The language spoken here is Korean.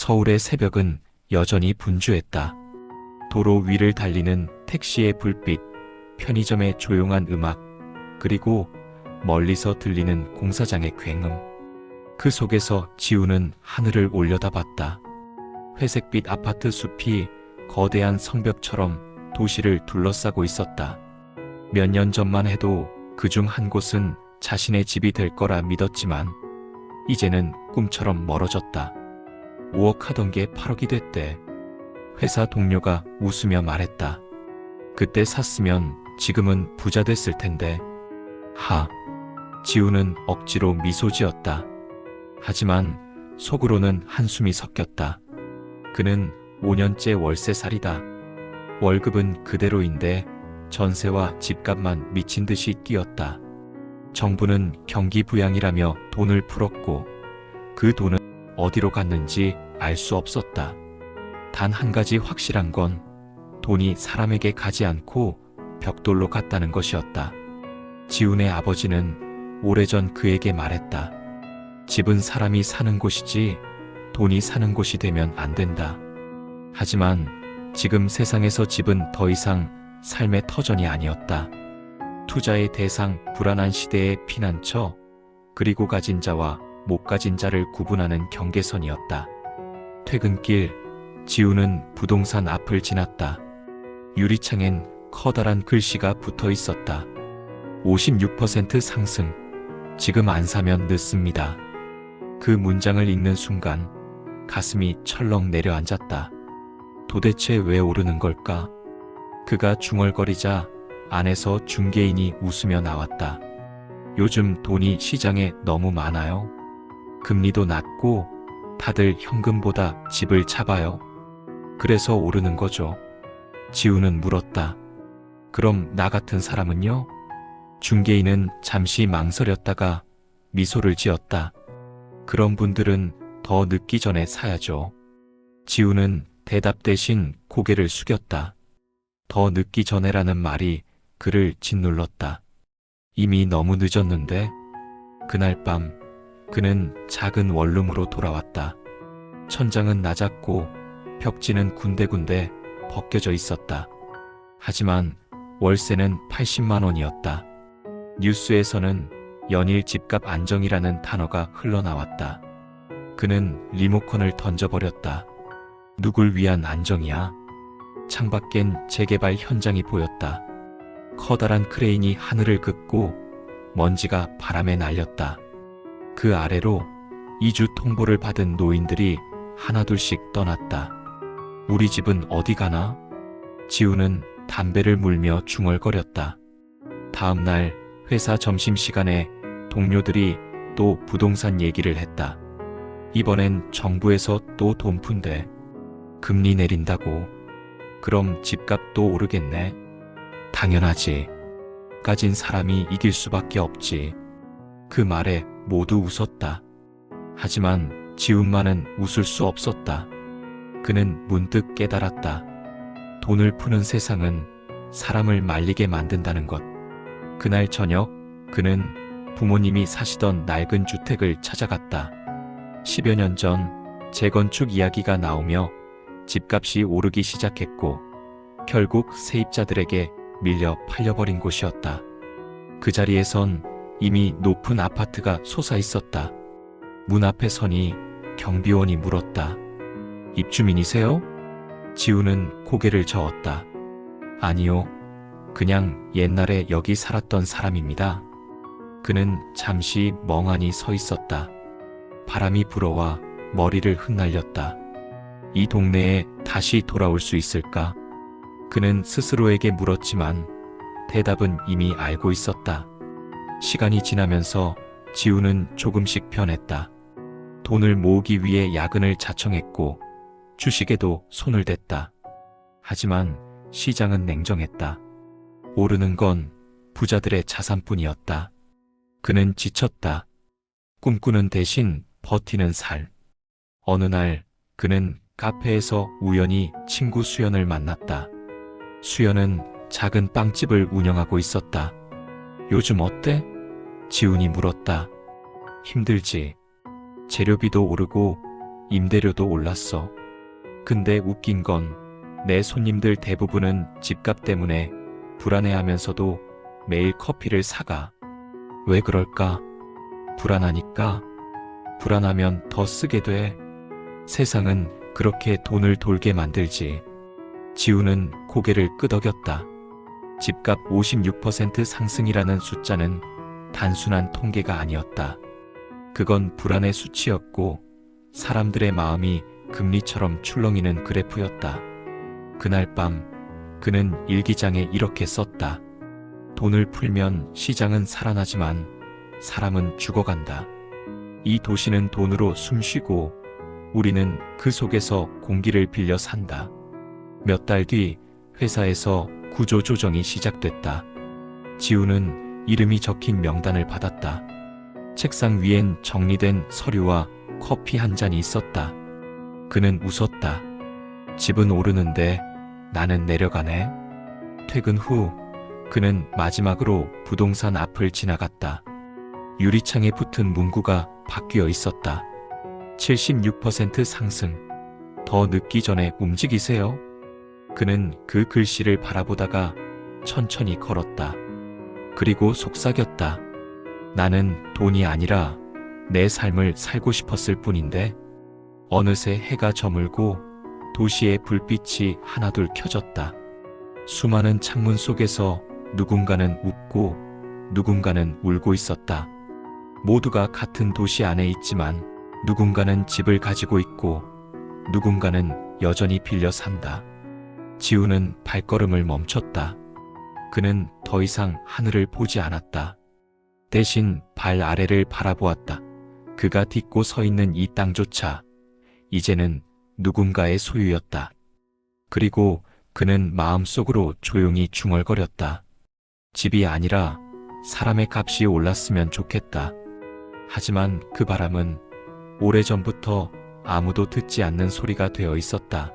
서울의 새벽은 여전히 분주했다. 도로 위를 달리는 택시의 불빛, 편의점의 조용한 음악, 그리고 멀리서 들리는 공사장의 굉음. 그 속에서 지우는 하늘을 올려다봤다. 회색빛 아파트 숲이 거대한 성벽처럼 도시를 둘러싸고 있었다. 몇 년 전만 해도 그중 한 곳은 자신의 집이 될 거라 믿었지만 이제는 꿈처럼 멀어졌다. 5억 하던 게 8억이 됐대. 회사 동료가 웃으며 말했다. 그때 샀으면 지금은 부자 됐을 텐데. 지우는 억지로 미소 지었다. 하지만 속으로는 한숨이 섞였다. 그는 5년째 월세살이다. 월급은 그대로인데 전세와 집값만 미친 듯이 뛰었다. 정부는 경기 부양이라며 돈을 풀었고 그 돈은 어디로 갔는지 알 수 없었다. 단 한 가지 확실한 건 돈이 사람에게 가지 않고 벽돌로 갔다는 것이었다. 지훈의 아버지는 오래전 그에게 말했다. 집은 사람이 사는 곳이지 돈이 사는 곳이 되면 안 된다. 하지만 지금 세상에서 집은 더 이상 삶의 터전이 아니었다. 투자의 대상, 불안한 시대의 피난처, 그리고 가진 자와 못 가진 자를 구분하는 경계선이었다. 퇴근길, 지우는 부동산 앞을 지났다. 유리창엔 커다란 글씨가 붙어 있었다. 56% 상승, 지금 안 사면 늦습니다. 그 문장을 읽는 순간 가슴이 철렁 내려앉았다. 도대체 왜 오르는 걸까? 그가 중얼거리자 안에서 중개인이 웃으며 나왔다. 요즘 돈이 시장에 너무 많아요. 금리도 낮고 다들 현금보다 집을 잡아요. 그래서 오르는 거죠. 지우는 물었다. 그럼 나 같은 사람은요? 중개인은 잠시 망설였다가 미소를 지었다. 그런 분들은 더 늦기 전에 사야죠. 지우는 대답 대신 고개를 숙였다. 더 늦기 전에라는 말이 그를 짓눌렀다. 이미 너무 늦었는데. 그날 밤 그는 작은 원룸으로 돌아왔다. 천장은 낮았고 벽지는 군데군데 벗겨져 있었다. 하지만 월세는 80만 원이었다. 뉴스에서는 연일 집값 안정이라는 단어가 흘러나왔다. 그는 리모컨을 던져버렸다. 누굴 위한 안정이야? 창밖엔 재개발 현장이 보였다. 커다란 크레인이 하늘을 긋고 먼지가 바람에 날렸다. 그 아래로 이주 통보를 받은 노인들이 하나둘씩 떠났다. 우리 집은 어디 가나? 지우는 담배를 물며 중얼거렸다. 다음 날 회사 점심시간에 동료들이 또 부동산 얘기를 했다. 이번엔 정부에서 또 돈 푼대. 금리 내린다고. 그럼 집값도 오르겠네. 당연하지. 가진 사람이 이길 수밖에 없지. 그 말에 모두 웃었다. 하지만 지훈만은 웃을 수 없었다. 그는 문득 깨달았다. 돈을 푸는 세상은 사람을 말리게 만든다는 것. 그날 저녁 그는 부모님이 사시던 낡은 주택을 찾아갔다. 10여 년 전 재건축 이야기가 나오며 집값이 오르기 시작했고 결국 세입자들에게 밀려 팔려버린 곳이었다. 그 자리에선 이미 높은 아파트가 솟아 있었다. 문 앞에 서니 경비원이 물었다. 입주민이세요? 지우는 고개를 저었다. 아니요. 그냥 옛날에 여기 살았던 사람입니다. 그는 잠시 멍하니 서 있었다. 바람이 불어와 머리를 흩날렸다. 이 동네에 다시 돌아올 수 있을까? 그는 스스로에게 물었지만 대답은 이미 알고 있었다. 시간이 지나면서 지우는 조금씩 변했다. 돈을 모으기 위해 야근을 자청했고 주식에도 손을 댔다. 하지만 시장은 냉정했다. 오르는 건 부자들의 자산뿐이었다. 그는 지쳤다. 꿈꾸는 대신 버티는 살. 어느 날 그는 카페에서 우연히 친구 수연을 만났다. 수연은 작은 빵집을 운영하고 있었다. 요즘 어때? 지훈이 물었다. 힘들지. 재료비도 오르고 임대료도 올랐어. 근데 웃긴 건 내 손님들 대부분은 집값 때문에 불안해하면서도 매일 커피를 사가. 왜 그럴까? 불안하니까. 불안하면 더 쓰게 돼. 세상은 그렇게 돈을 돌게 만들지. 지우는 고개를 끄덕였다. 집값 56% 상승이라는 숫자는 단순한 통계가 아니었다. 그건 불안의 수치였고 사람들의 마음이 금리처럼 출렁이는 그래프였다. 그날 밤 그는 일기장에 이렇게 썼다. 돈을 풀면 시장은 살아나지만 사람은 죽어간다. 이 도시는 돈으로 숨쉬고 우리는 그 속에서 공기를 빌려 산다. 몇 달 뒤 회사에서 구조조정이 시작됐다. 지우는 이름이 적힌 명단을 받았다. 책상 위엔 정리된 서류와 커피 한 잔이 있었다. 그는 웃었다. 집은 오르는데 나는 내려가네. 퇴근 후 그는 마지막으로 부동산 앞을 지나갔다. 유리창에 붙은 문구가 바뀌어 있었다. 76% 상승. 더 늦기 전에 움직이세요. 그는 그 글씨를 바라보다가 천천히 걸었다. 그리고 속삭였다. 나는 돈이 아니라 내 삶을 살고 싶었을 뿐인데. 어느새 해가 저물고 도시의 불빛이 하나둘 켜졌다. 수많은 창문 속에서 누군가는 웃고 누군가는 울고 있었다. 모두가 같은 도시 안에 있지만 누군가는 집을 가지고 있고 누군가는 여전히 빌려 산다. 지우는 발걸음을 멈췄다. 그는 더 이상 하늘을 보지 않았다. 대신 발 아래를 바라보았다. 그가 딛고 서 있는 이 땅조차 이제는 누군가의 소유였다. 그리고 그는 마음속으로 조용히 중얼거렸다. 집이 아니라 사람의 값이 올랐으면 좋겠다. 하지만 그 바람은 오래전부터 아무도 듣지 않는 소리가 되어 있었다.